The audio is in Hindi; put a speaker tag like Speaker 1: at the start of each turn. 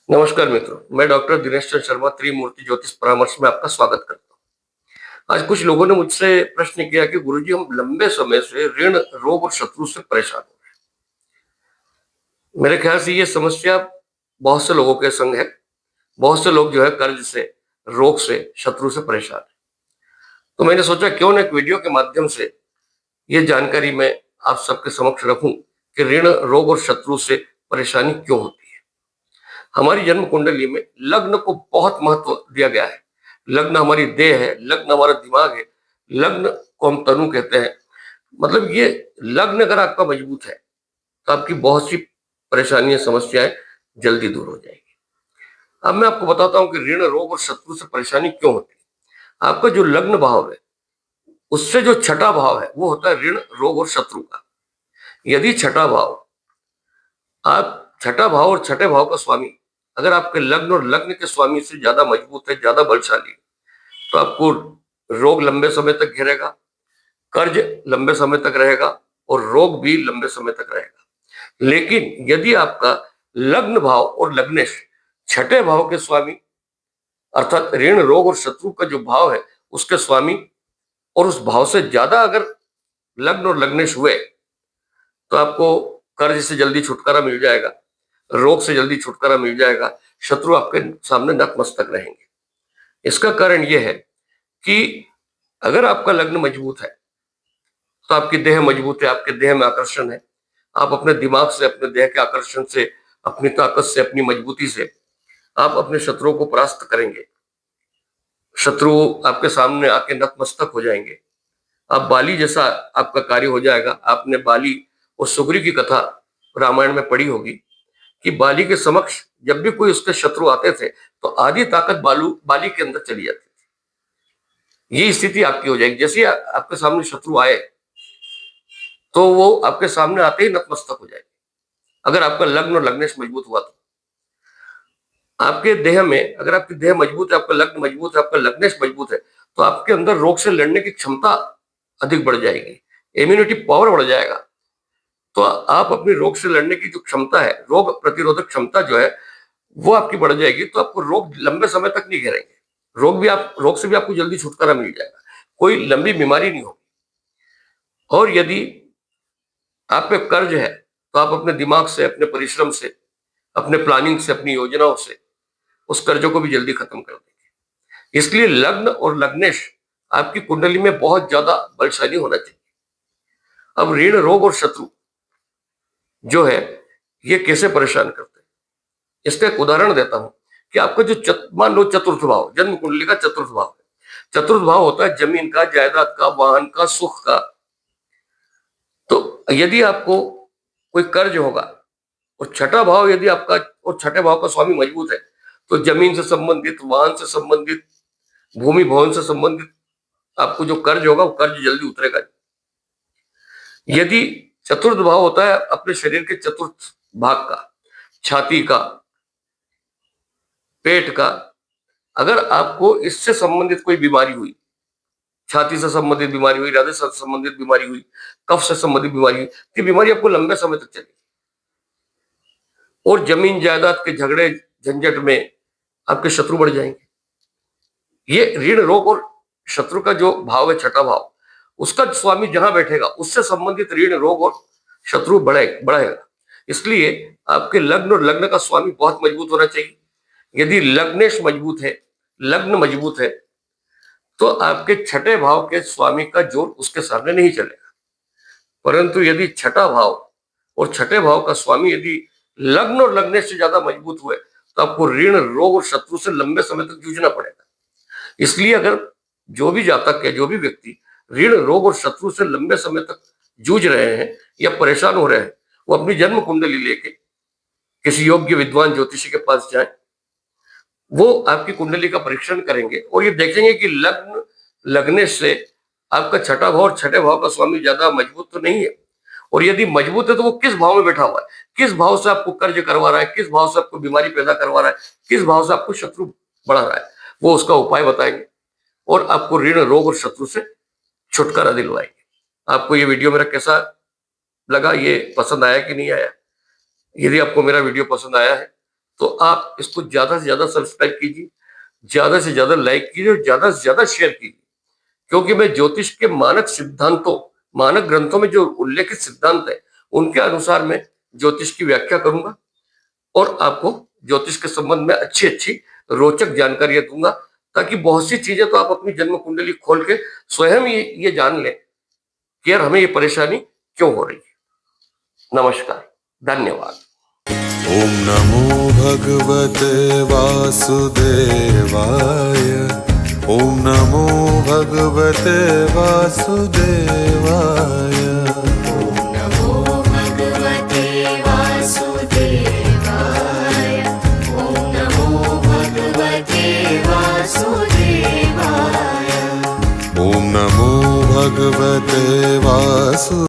Speaker 1: नमस्कार मित्रों, मैं डॉक्टर दिनेश चंद्र शर्मा त्रिमूर्ति ज्योतिष परामर्श में आपका स्वागत करता हूँ। आज कुछ लोगों ने मुझसे प्रश्न किया कि गुरुजी हम लंबे समय से ऋण, रोग और शत्रु से परेशान हो रहे हैं। मेरे ख्याल से ये समस्या बहुत से लोगों के संग है। बहुत से लोग जो है कर्ज से, रोग से, शत्रु से परेशान है। तो मैंने सोचा क्यों ना एक वीडियो के माध्यम से ये जानकारी मैं आप सबके समक्ष रखूं कि ऋण, रोग और शत्रु से परेशानी क्यों होती है। हमारी जन्म कुंडली में लग्न को बहुत महत्व दिया गया है। लग्न हमारी देह है, लग्न हमारा दिमाग है, लग्न को हम तनु कहते हैं। मतलब ये लग्न अगर आपका मजबूत है तो आपकी बहुत सी परेशानियां, समस्याएं जल्दी दूर हो जाएगी। अब मैं आपको बताता हूं कि ऋण, रोग और शत्रु से परेशानी क्यों होती है। आपका जो लग्न भाव है उससे जो छठा भाव है वो होता है ऋण, रोग और शत्रु का। यदि छठा भाव, आप छठा भाव और छठे भाव का स्वामी अगर आपके लग्न और लग्न के स्वामी से ज्यादा मजबूत है, ज्यादा बलशाली, तो आपको रोग लंबे समय तक घेरेगा, कर्ज लंबे समय तक रहेगा और रोग भी लंबे समय तक रहेगा। लेकिन यदि आपका लग्न भाव और लग्नेश छठे भाव के स्वामी अर्थात ऋण, रोग और शत्रु का जो भाव है उसके स्वामी और उस भाव से ज्यादा अगर लग्न और लग्नेश हुए तो आपको कर्ज से जल्दी छुटकारा मिल जाएगा, रोग से जल्दी छुटकारा मिल जाएगा, शत्रु आपके सामने नतमस्तक रहेंगे। इसका कारण यह है कि अगर आपका लग्न मजबूत है तो आपकी देह मजबूत है, आपके देह में आकर्षण है। आप अपने दिमाग से, अपने देह के आकर्षण से, अपनी ताकत से, अपनी मजबूती से आप अपने शत्रुओं को परास्त करेंगे। शत्रु आपके सामने आके नतमस्तक हो जाएंगे। आप बाली जैसा आपका कार्य हो जाएगा। आपने बाली और सुग्रीव की कथा रामायण में पढ़ी होगी कि बाली के समक्ष जब भी कोई उसके शत्रु आते थे तो आधी ताकत बाली के अंदर चली जाती थी। ये स्थिति आपकी हो जाएगी। जैसे आपके सामने शत्रु आए तो वो आपके सामने आते ही नतमस्तक हो जाएगी। अगर आपका लग्न और लग्नेश मजबूत हुआ तो आपके देह में, अगर आपकी देह मजबूत है, आपका लग्न मजबूत है, आपका लग्नेश मजबूत है, तो आपके अंदर रोग से लड़ने की क्षमता अधिक बढ़ जाएगी, इम्यूनिटी पावर बढ़ जाएगा। तो आप अपनी रोग से लड़ने की जो क्षमता है, रोग प्रतिरोधक क्षमता जो है वो आपकी बढ़ जाएगी। तो आपको रोग लंबे समय तक नहीं घेरेंगे। रोग से भी आपको जल्दी छुटकारा मिल जाएगा, कोई लंबी बीमारी नहीं होगी। और यदि आप पे कर्ज है तो आप अपने दिमाग से, अपने परिश्रम से, अपने प्लानिंग से, अपनी योजनाओं से उस कर्जों को भी जल्दी खत्म कर देंगे। इसलिए लग्न और लग्नेश आपकी कुंडली में बहुत ज्यादा बलशाली होना चाहिए। अब ऋण, रोग और शत्रु जो है ये कैसे परेशान करते हैं, इसका एक उदाहरण देता हूं कि आपका जो मान लो चतुर्थ भाव, जन्म कुंडली का चतुर्थ भाव है। चतुर्थ भाव होता है जमीन का, जायदाद का, वाहन का, सुख का। तो यदि आपको कोई कर्ज होगा और छठा भाव यदि आपका और छठे भाव का स्वामी मजबूत है तो जमीन से संबंधित, वाहन से संबंधित, भूमि भवन से संबंधित आपको जो कर्ज होगा वो कर्ज जल्दी उतरेगा। यदि चतुर्थ भाव होता है अपने शरीर के चतुर्थ भाग का, छाती का, पेट का, अगर आपको इससे संबंधित कोई बीमारी हुई, छाती से संबंधित बीमारी हुई, हृदय से संबंधित बीमारी हुई, कफ से संबंधित बीमारी हुई, तो बीमारी आपको लंबे समय तक चलेगी। और जमीन जायदाद के झगड़े झंझट में आपके शत्रु बढ़ जाएंगे। ये ऋण, रोग और शत्रु का जो भाव है, छठा भाव, उसका स्वामी जहां बैठेगा उससे संबंधित ऋण, रोग और शत्रु बढ़ेगा। इसलिए आपके लग्न और लग्न का स्वामी बहुत मजबूत होना चाहिए। यदि लग्नेश मजबूत है, लग्न मजबूत है, तो आपके छठे भाव के स्वामी का जोर उसके सामने नहीं चलेगा। परंतु यदि छठा भाव और छठे भाव का स्वामी यदि लग्न और लग्नेश से ज्यादा मजबूत हुए तो आपको ऋण, रोग और शत्रु से लंबे समय तक जूझना पड़ेगा। इसलिए अगर जो भी जातक है, जो भी व्यक्ति ऋण, रोग और शत्रु से लंबे समय तक जूझ रहे हैं या परेशान हो रहे हैं, वो अपनी जन्म कुंडली लेके किसी योग्य विद्वान ज्योतिषी के पास जाएं। वो आपकी कुंडली का परीक्षण करेंगे और ये देखेंगे कि लग्न लगने से आपका छठा भाव और छठे भाव का स्वामी ज्यादा मजबूत तो नहीं है। और यदि मजबूत है तो वो किस भाव में बैठा हुआ है, किस भाव से आपको कर्ज करवा रहा है, किस भाव से आपको बीमारी पैदा करवा रहा है, किस भाव से आपको शत्रु बढ़ा रहा है, वो उसका उपाय बताएंगे और आपको ऋण, रोग और शत्रु से छुटकारा दिलवाएंगे। आपको ये वीडियो मेरा कैसा लगा, ये पसंद आया कि नहीं आया? यदि आपको मेरा वीडियो पसंद आया है तो आप इसको ज्यादा से ज्यादा सब्सक्राइब कीजिए, ज्यादा से ज्यादा लाइक कीजिए और ज्यादा से ज्यादा शेयर कीजिए, क्योंकि मैं ज्योतिष के मानक सिद्धांतों, मानक ग्रंथों में जो उल्लेखित सिद्धांत है उनके अनुसार मैं ज्योतिष की व्याख्या करूंगा और आपको ज्योतिष के संबंध में अच्छी अच्छी रोचक जानकारियां दूंगा, ताकि बहुत सी चीजें तो आप अपनी जन्म कुंडली खोल के स्वयं ये जान लें कि यार हमें ये परेशानी क्यों हो रही है। नमस्कार, धन्यवाद।
Speaker 2: ओम नमो भगवते वासुदेवाय। ओम नमो भगवते वासुदेवाय।
Speaker 3: ओम नमो भगवते वासुदेवाय। ओम नमो भगवते वासुदेवाय।
Speaker 2: ओम नमो भगवते वासु